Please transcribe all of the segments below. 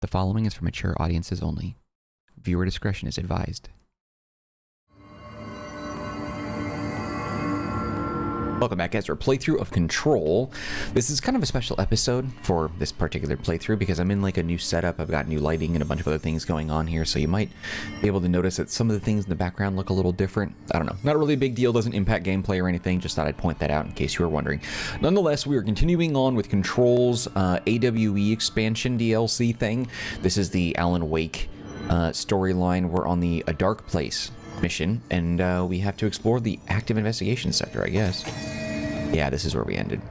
The following is for mature audiences only. Viewer discretion is advised. Welcome back, guys, to our playthrough of Control. This is kind of a special episode for this particular playthrough because I'm in like a new setup. I've got new lighting and a bunch of other things going on here, so you might be able to notice that some of the things in the background look a little different. I don't know. Not really a big deal. Doesn't impact gameplay or anything. Just thought I'd point that out in case you were wondering. Nonetheless, we are continuing on with Control's AWE expansion DLC thing. This is the Alan Wake storyline. We're on the A Dark Place mission, and we have to explore the active investigation sector, I guess. Yeah, this is where we ended.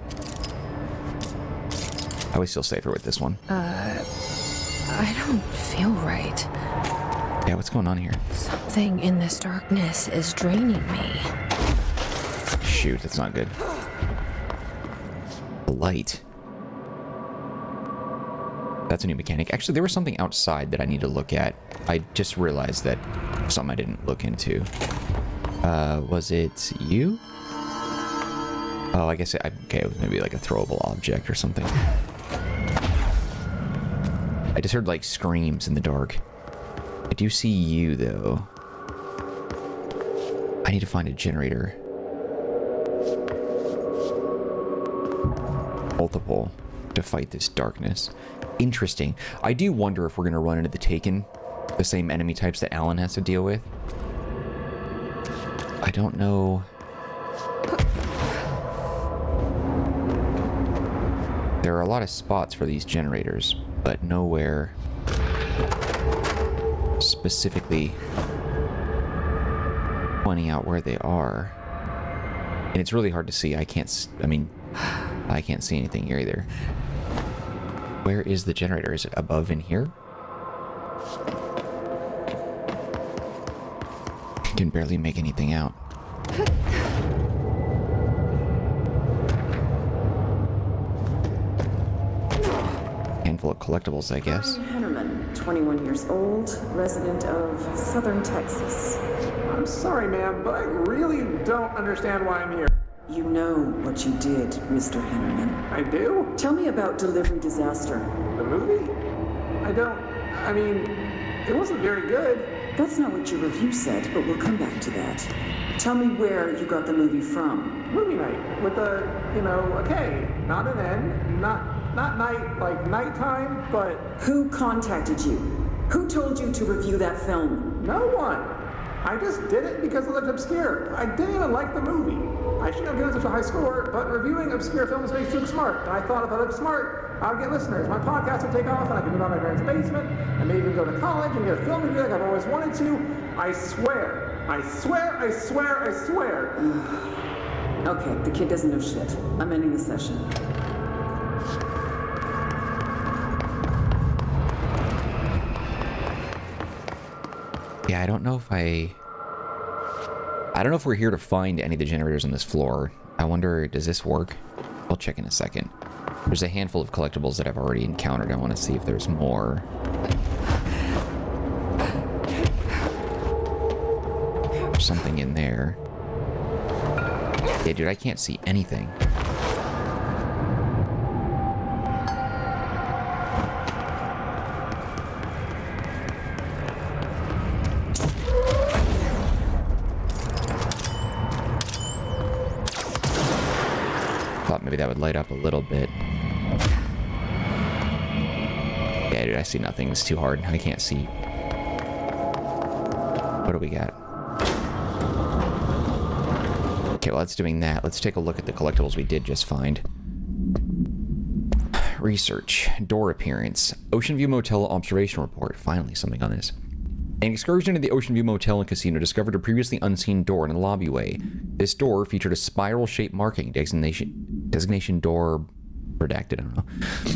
I was still safer with this one. I don't feel right. Yeah, what's going on here? Something in this darkness is draining me. Shoot, that's not good. The light. That's a new mechanic. Actually, there was something outside that I need to look at. I just realized that something I didn't look into. Was it you? Oh, I guess okay, it was maybe like a throwable object or something. I just heard like screams in the dark. I do see you though. I need to find a generator. Multiple to fight this darkness. Interesting. I do wonder if we're going to run into the Taken, the same enemy types that Alan has to deal with. I don't know. There are a lot of spots for these generators, but nowhere specifically pointing out where they are. And it's really hard to see. I can't see anything here either. Where is the generator? Is it above in here? I can barely make anything out. Handful of collectibles, I guess. Hennerman, 21 years old, resident of southern Texas. I'm sorry, ma'am, but I really don't understand why I'm here. You know what you did, Mr. Hennerman. I do? Tell me about Delivery Disaster. The movie? It wasn't very good. That's not what your review said, but we'll come back to that. Tell me where you got the movie from. Movie night with a K, not an N, not night like nighttime, but... Who contacted you? Who told you to review that film? No one. I just did it because it looked obscure. I didn't even like the movie. I shouldn't have given such a high score, but reviewing obscure films makes you look smart. And I thought if I looked smart, I would get listeners. My podcast would take off, and I could move out of my parents' basement, and maybe even go to college and get a film review like I've always wanted to. I swear. I swear, I swear, I swear. Okay, the kid doesn't know shit. I'm ending the session. Yeah, I don't know if we're here to find any of the generators on this floor. I wonder, does this work? I'll check in a second. There's a handful of collectibles that I've already encountered. I want to see if there's more. There's something in there. Yeah, dude, I can't see anything. Maybe that would light up a little bit. Yeah, dude, I see nothing. It's too hard. I can't see. What do we got? Okay, well, that's doing that. Let's take a look at the collectibles we did just find. Research. Door appearance. Ocean View Motel observation report. Finally, something on this. An excursion into the Ocean View Motel and Casino discovered a previously unseen door in the lobbyway. This door featured a spiral-shaped marking, designation door redacted, I don't know.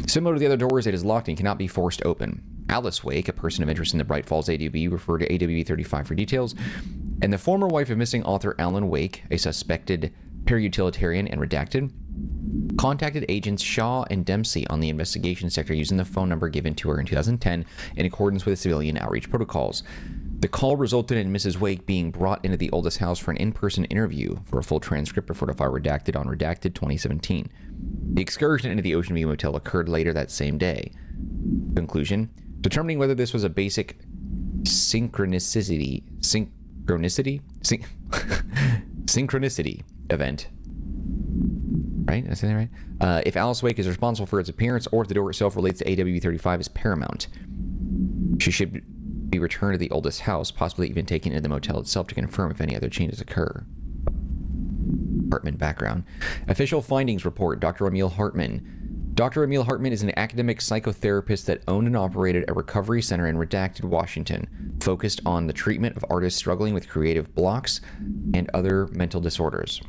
Similar to the other doors, it is locked and cannot be forced open. Alice Wake, a person of interest in the Bright Falls AWE, refer to AWE 35 for details. And the former wife of missing author Alan Wake, a suspected para-utilitarian and redacted, contacted agents Shaw and Dempsey on the investigation sector using the phone number given to her in 2010 in accordance with civilian outreach protocols. The call resulted in Mrs. Wake being brought into the oldest house for an in-person interview for a full transcript before the file redacted on redacted 2017. The excursion into the Ocean View Motel occurred later that same day. Conclusion: Determining whether this was a basic synchronicity event. Right? Did I say that right? If Alice Wake is responsible for its appearance, or if the door itself relates to AW35 is paramount. She should be returned to the oldest house, possibly even taken into the motel itself to confirm if any other changes occur. Hartman background. Official findings report. Dr. Emil Hartman. Dr. Emil Hartman is an academic psychotherapist that owned and operated a recovery center in Redacted, Washington, focused on the treatment of artists struggling with creative blocks and other mental disorders.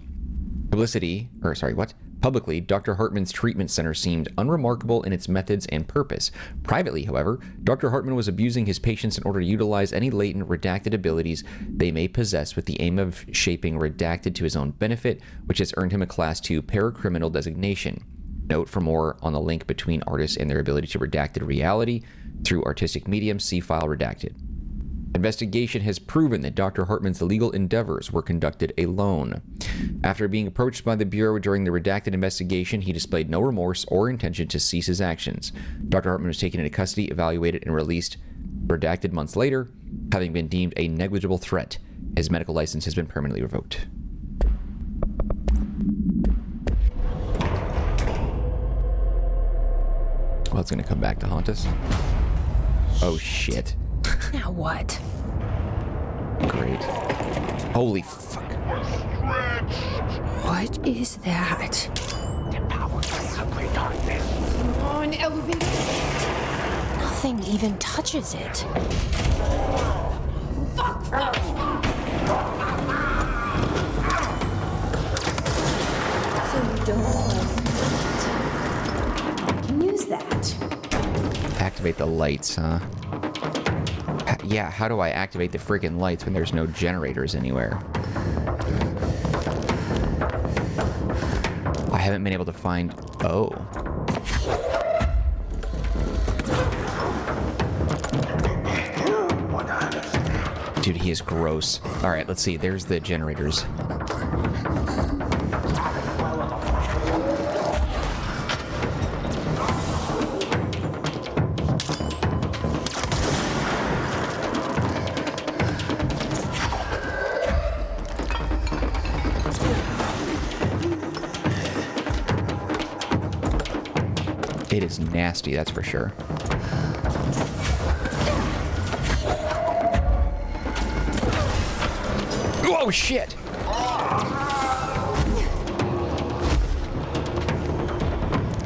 Publicly, Dr. Hartman's treatment center seemed unremarkable in its methods and purpose. Privately, however, Dr. Hartman was abusing his patients in order to utilize any latent redacted abilities they may possess with the aim of shaping redacted to his own benefit, which has earned him a Class 2 paracriminal designation. Note for more on the link between artists and their ability to redacted reality through artistic medium, see file redacted. Investigation has proven that Dr. Hartman's illegal endeavors were conducted alone. After being approached by the Bureau during the redacted investigation, he displayed no remorse or intention to cease his actions. Dr. Hartman was taken into custody, evaluated, and released redacted months later, having been deemed a negligible threat. His medical license has been permanently revoked. Well, it's going to come back to haunt us. Oh, shit. Now what? Great. Holy fuck. What is that? Come on, elevator. Nothing even touches it. Fuck! So you don't can use that. Activate the lights, huh? Yeah, how do I activate the freaking lights when there's no generators anywhere? I haven't been able to find... Oh. Dude, he is gross. Alright, let's see. There's the generators. It is nasty, that's for sure. Oh, shit!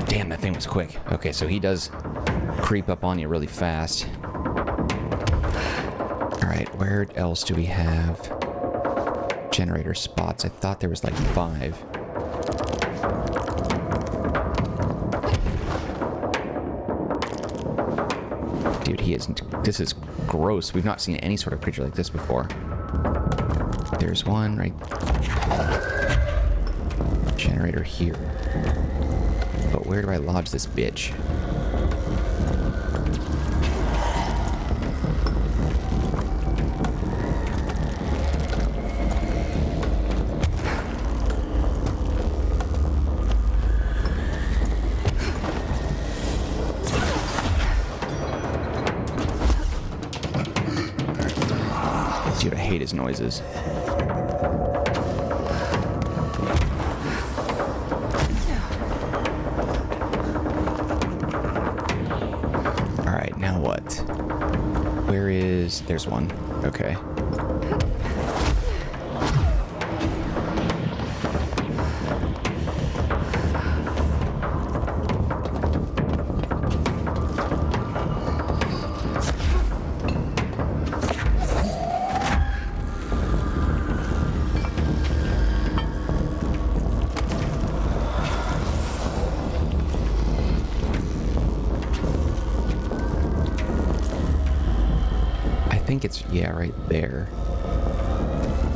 Damn, that thing was quick. Okay, so he does creep up on you really fast. Alright, where else do we have generator spots? I thought there was like 5. Dude, this is gross. We've not seen any sort of creature like this before. There's one right... Generator here. But where do I lodge this bitch? Dude, I hate his noises. Alright, now what? Where is... There's one. Okay. I think it's, yeah, right there.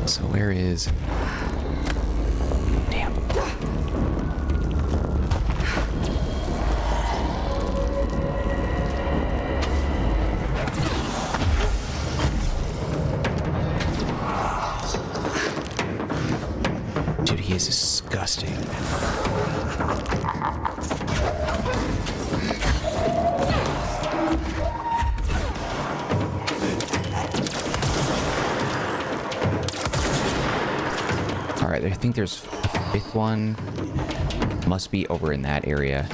So where is... Damn. Dude, he is disgusting. Alright, I think there's a fifth one. Must be over in that area.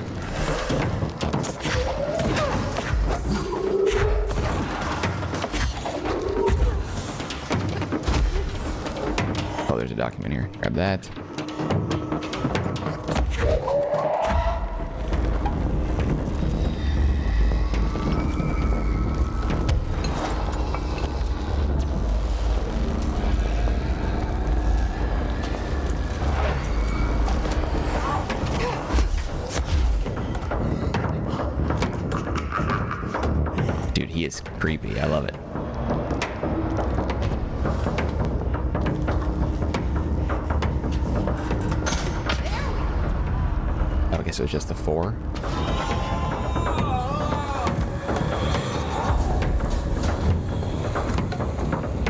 Oh, there's a document here. Grab that. Dude, he is creepy. I love it. Oh, I guess it was just the 4.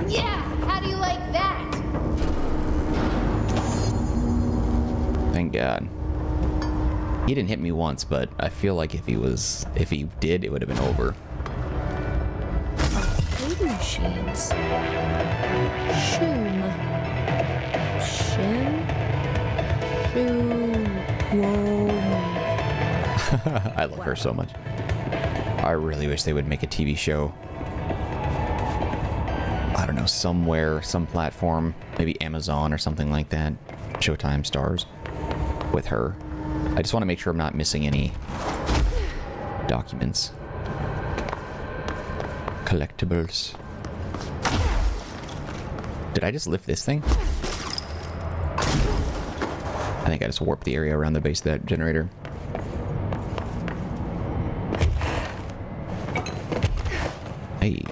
Yeah, how do you like that? Thank God. He didn't hit me once, but I feel like if he did, it would have been over. Baby machines. Shoom. Shin? Shoom. Whoa. I love her so much. I really wish they would make a TV show. I don't know, somewhere, some platform, maybe Amazon or something like that. Showtime stars with her. I just want to make sure I'm not missing any documents. Collectibles. Did I just lift this thing? I think I just warped the area around the base of that generator. Hey.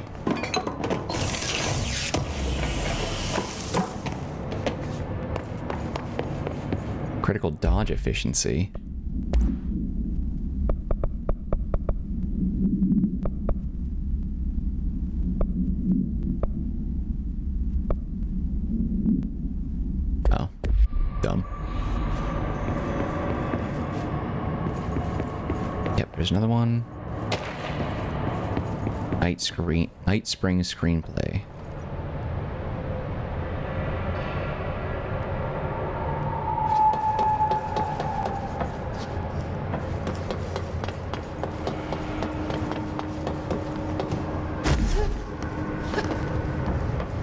Critical dodge efficiency. Oh, dumb. Yep, there's another one. Night Spring screenplay.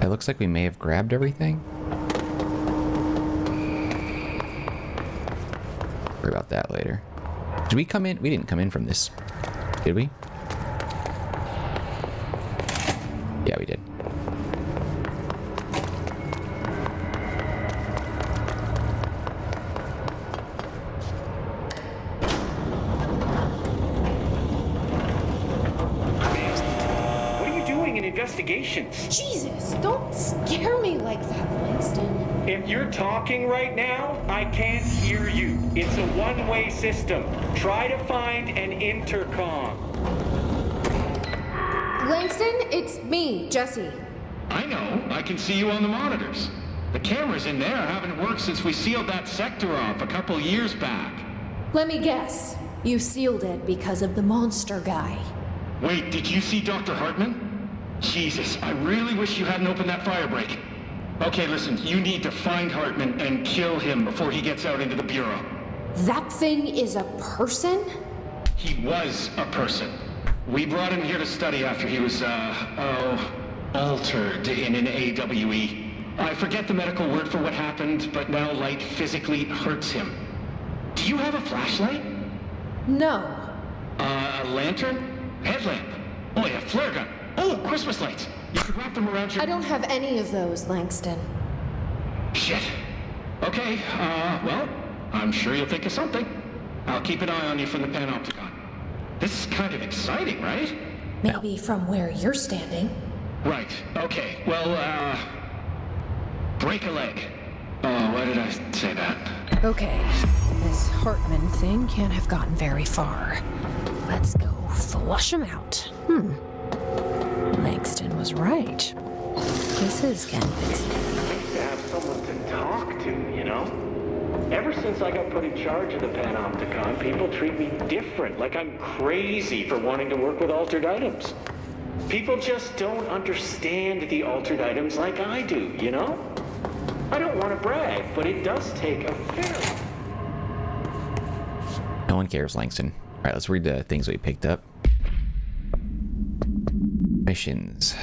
It looks like we may have grabbed everything. Worry about that later. Did we come in? We didn't come in from this, did we? Yeah, we did. What are you doing in investigations? Jesus, don't scare me like that, Langston. If you're talking right now, I can't hear you. It's a one-way system. Try to find an intercom. Langston, it's me, Jesse. I know. I can see you on the monitors. The cameras in there haven't worked since we sealed that sector off a couple years back. Let me guess. You sealed it because of the monster guy. Wait, did you see Dr. Hartman? Jesus, I really wish you hadn't opened that fire break. Okay, listen, you need to find Hartman and kill him before he gets out into the Bureau. That thing is a person? He was a person. We brought him here to study after he was, altered in an AWE. I forget the medical word for what happened, but now light physically hurts him. Do you have a flashlight? No. A lantern? Headlamp? Oh yeah, flare gun. Oh, Christmas lights. You could wrap them around your... I don't have any of those, Langston. Shit. Okay, well, I'm sure you'll think of something. I'll keep an eye on you from the panopticon. This is kind of exciting, right? Maybe from where you're standing. Right, okay. Well, break a leg. Oh, why did I say that? Okay, this Hartman thing can't have gotten very far. Let's go flush him out. Langston was right. This is convincing. To have someone to talk to, you know? Ever since I got put in charge of the Panopticon, people treat me different, like I'm crazy for wanting to work with altered items. People just don't understand the altered items like I do, you know? I don't want to brag, but it does take a fair... No one cares, Langston. All right, let's read the things we picked up. Missions.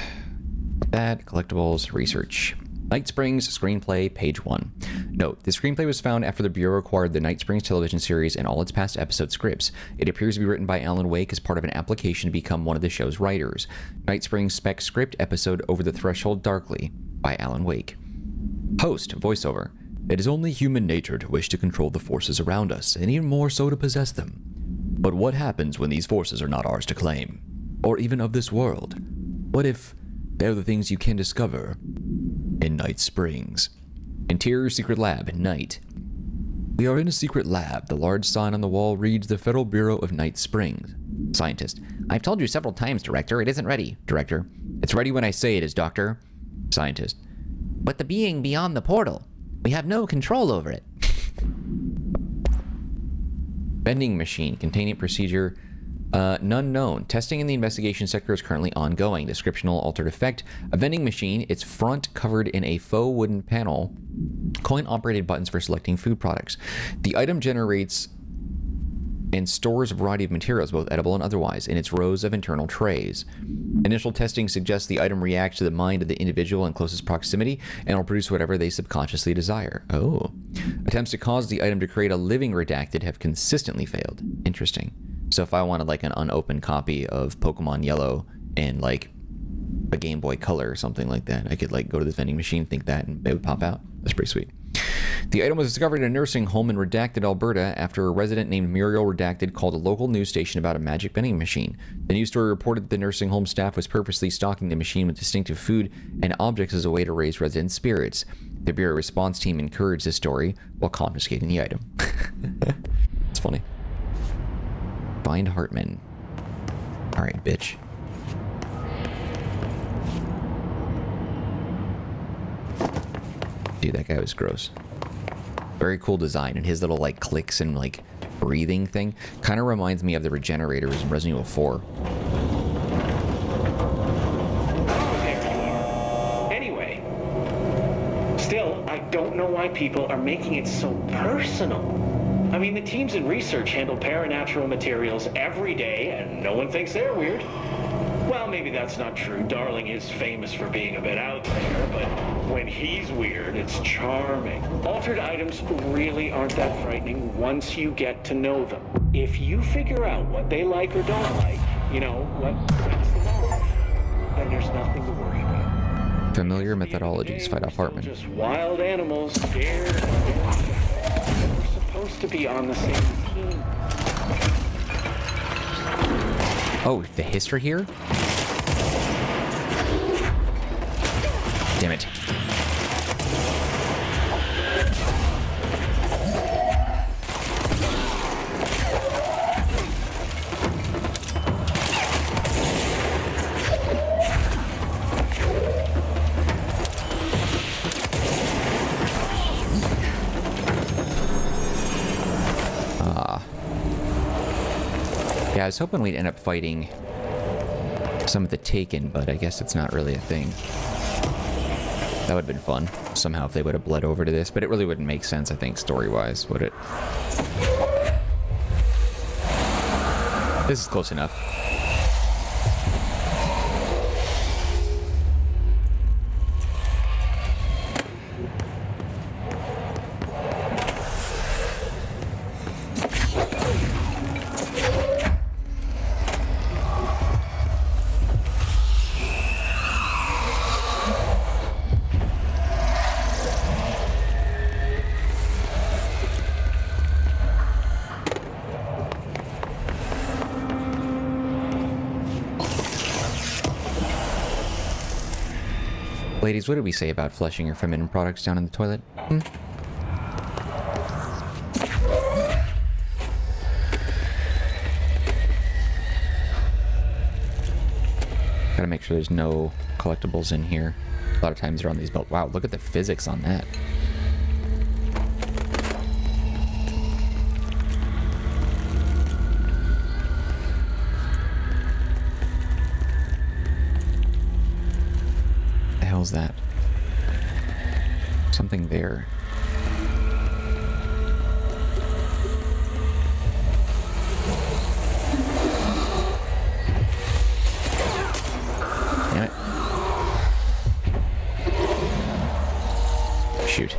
That, collectibles, research. Night Springs screenplay, page 1. Note, the screenplay was found after the Bureau acquired the Night Springs television series and all its past episode scripts. It appears to be written by Alan Wake as part of an application to become one of the show's writers. Night Springs spec script episode Over the Threshold Darkly by Alan Wake. Host, voiceover. It is only human nature to wish to control the forces around us, and even more so to possess them. But what happens when these forces are not ours to claim? Or even of this world? What if they're the things you can discover in Night Springs? Interior Secret Lab, night. We are in a secret lab. The large sign on the wall reads the Federal Bureau of Night Springs. Scientist. I've told you several times, Director. It isn't ready. Director. It's ready when I say it is, Doctor. Scientist. But the being beyond the portal. We have no control over it. Vending machine. Containment procedure. None known. Testing in the investigation sector is currently ongoing. Descriptional altered effect. A vending machine, its front covered in a faux wooden panel. Coin-operated buttons for selecting food products. The item generates and stores a variety of materials, both edible and otherwise, in its rows of internal trays. Initial testing suggests the item reacts to the mind of the individual in closest proximity and will produce whatever they subconsciously desire. Oh. Attempts to cause the item to create a living redacted have consistently failed. Interesting. So if I wanted like an unopened copy of Pokemon Yellow and like a Game Boy Color or something like that, I could like go to the vending machine, think that, and it would pop out. That's pretty sweet. The item was discovered in a nursing home in Redacted, Alberta, after a resident named Muriel Redacted called a local news station about a magic vending machine. The news story reported that the nursing home staff was purposely stocking the machine with distinctive food and objects as a way to raise resident spirits. The Bureau response team encouraged the story while confiscating the item. It's funny. Find Hartman. Alright, bitch. Dude, that guy was gross. Very cool design, and his little like clicks and like breathing thing kind of reminds me of the regenerators in Resident Evil 4. Anyway, still, I don't know why people are making it so personal. I mean, the teams in research handle paranatural materials every day, and no one thinks they're weird. Well, maybe that's not true. Darling is famous for being a bit out there, but when he's weird, it's charming. Altered items really aren't that frightening once you get to know them. If you figure out what they like or don't like, you know, what sets them off, then there's nothing to worry about. Familiar methodologies fight off Hartman. Just wild animals scared and dead. We're supposed to be on the same team. Oh, the history here? Damn it. Yeah, I was hoping we'd end up fighting some of the Taken, but I guess it's not really a thing. That would have been fun, somehow, if they would have bled over to this, but it really wouldn't make sense, I think, story-wise, would it? This is close enough. Ladies, what did we say about flushing your feminine products down in the toilet? Gotta make sure there's no collectibles in here. A lot of times they're on these belts. Wow, look at the physics on that. How's that? Something there. Damn it. Shoot.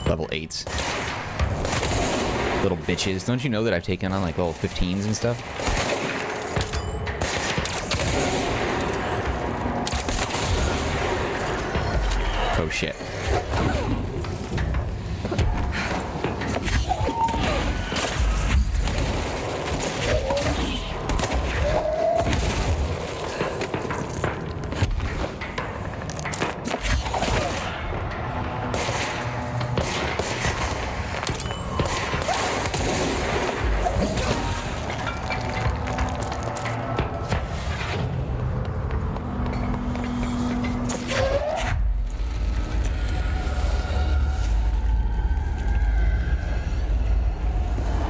Level 8s. Little bitches. Don't you know that I've taken on like level 15s and stuff? Oh shit.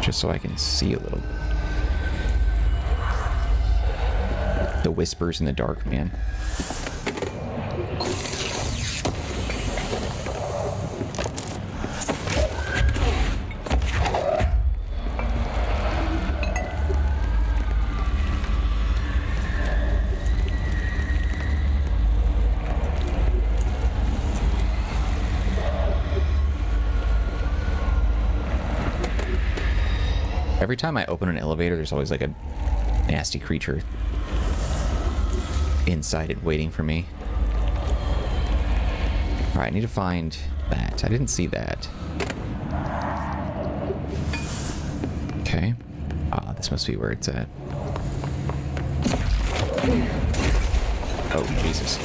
Just so I can see a little bit. The whispers in the dark, man. Every time I open an elevator, there's always like a nasty creature inside it waiting for me. Alright, I need to find that. I didn't see that. Okay. Ah, this must be where it's at. Oh, Jesus.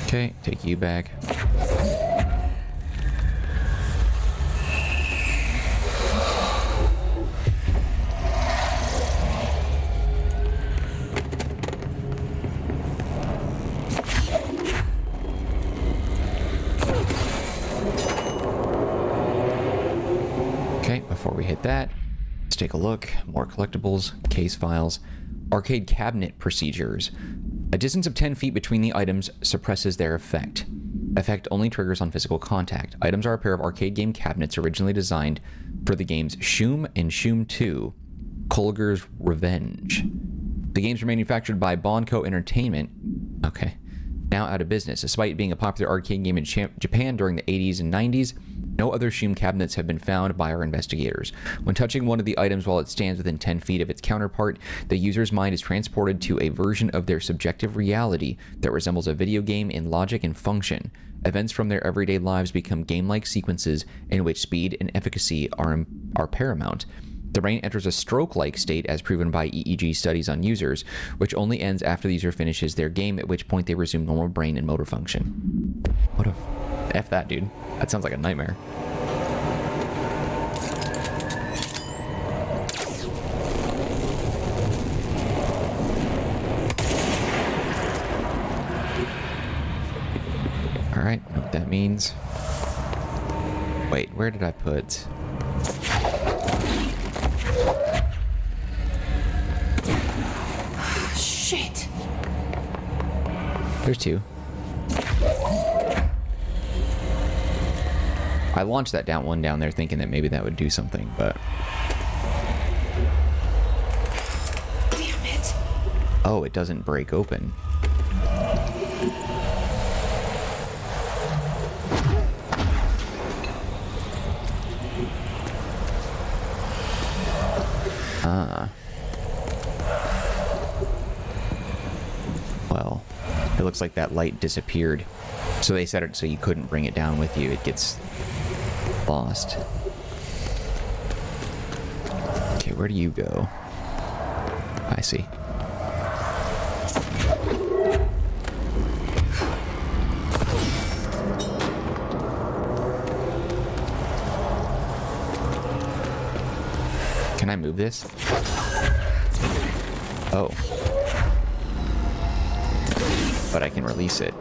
Okay, take you back. That. Let's take a look. More collectibles, case files, arcade cabinet procedures. A distance of 10 feet between the items suppresses their effect. Effect only triggers on physical contact. Items are a pair of arcade game cabinets originally designed for the games Shoom and Shoom 2, Kolger's Revenge. The games were manufactured by Bonco Entertainment. Okay. Now out of business. Despite being a popular arcade game in Japan during the 80s and 90s, no other Shoom cabinets have been found by our investigators. When touching one of the items while it stands within 10 feet of its counterpart, the user's mind is transported to a version of their subjective reality that resembles a video game in logic and function. Events from their everyday lives become game-like sequences in which speed and efficacy are paramount. The brain enters a stroke-like state as proven by EEG studies on users, which only ends after the user finishes their game, at which point they resume normal brain and motor function. What a... F that, dude. That sounds like a nightmare. Alright, know what that means. Wait, where did I put... Shit! There's two. I launched that one down there thinking that maybe that would do something, but... Damn it! Oh, it doesn't break open. Ah. Well, it looks like that light disappeared. So they set it so you couldn't bring it down with you. It gets lost. Okay, where do you go? I see. Can I move this? Oh. But I can release it.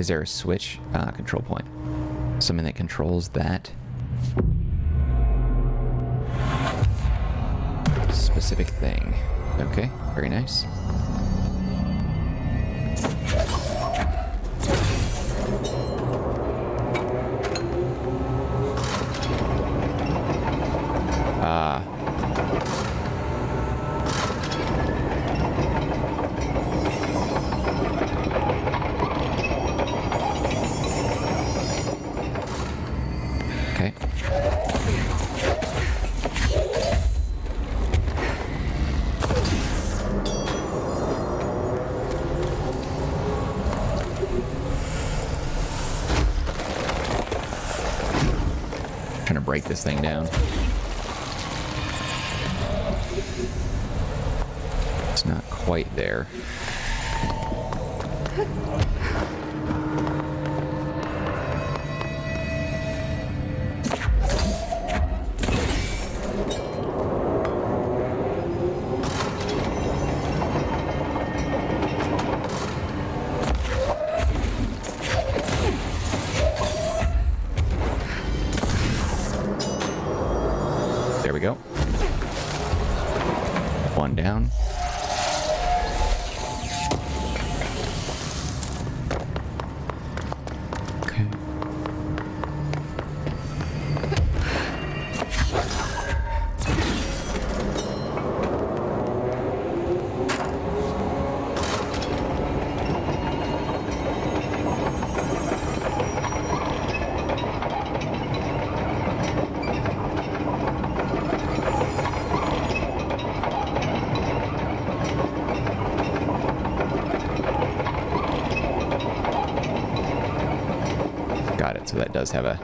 Is there a switch? Control point. Something that controls that specific thing. Okay, very nice. Okay. Trying to break this thing down. It's not quite there. There we go. One down. Okay. Got it. So that does have a...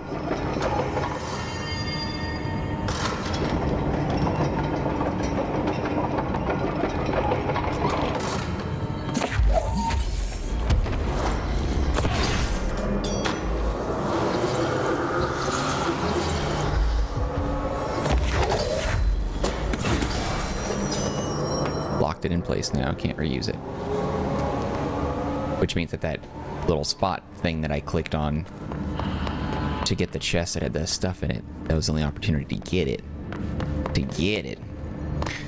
Locked it in place now. Can't reuse it. Which means that that little spot thing that I clicked on to get the chest that had the stuff in it, that was the only opportunity to get it.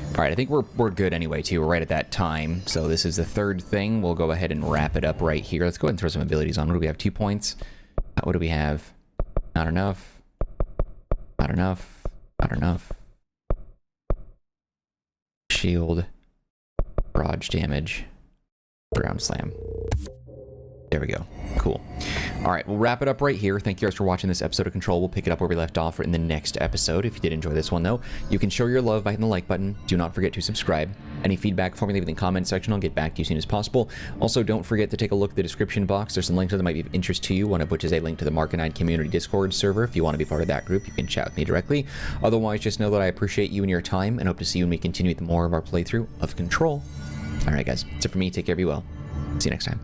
All right, I think we're good anyway, too. We're right at that time. So this is the third thing. We'll go ahead and wrap it up right here. Let's go ahead and throw some abilities on. What do we have? 2 points. What do we have? Not enough. Not enough. Not enough. Shield. Barrage damage. Ground slam. There we go. Cool. All right, we'll wrap it up right here. Thank you guys for watching this episode of Control. We'll pick it up where we left off in the next episode. If you did enjoy this one, though, you can show your love by hitting the like button. Do not forget to subscribe. Any feedback for me, leave it in the comment section. I'll get back to you as soon as possible. Also, don't forget to take a look at the description box. There's some links that might be of interest to you, one of which is a link to the Marcanine community Discord server. If you want to be part of that group, you can chat with me directly. Otherwise, just know that I appreciate you and your time and hope to see you when we continue with more of our playthrough of Control. All right, guys. That's it for me. Take care. Be well. See you next time.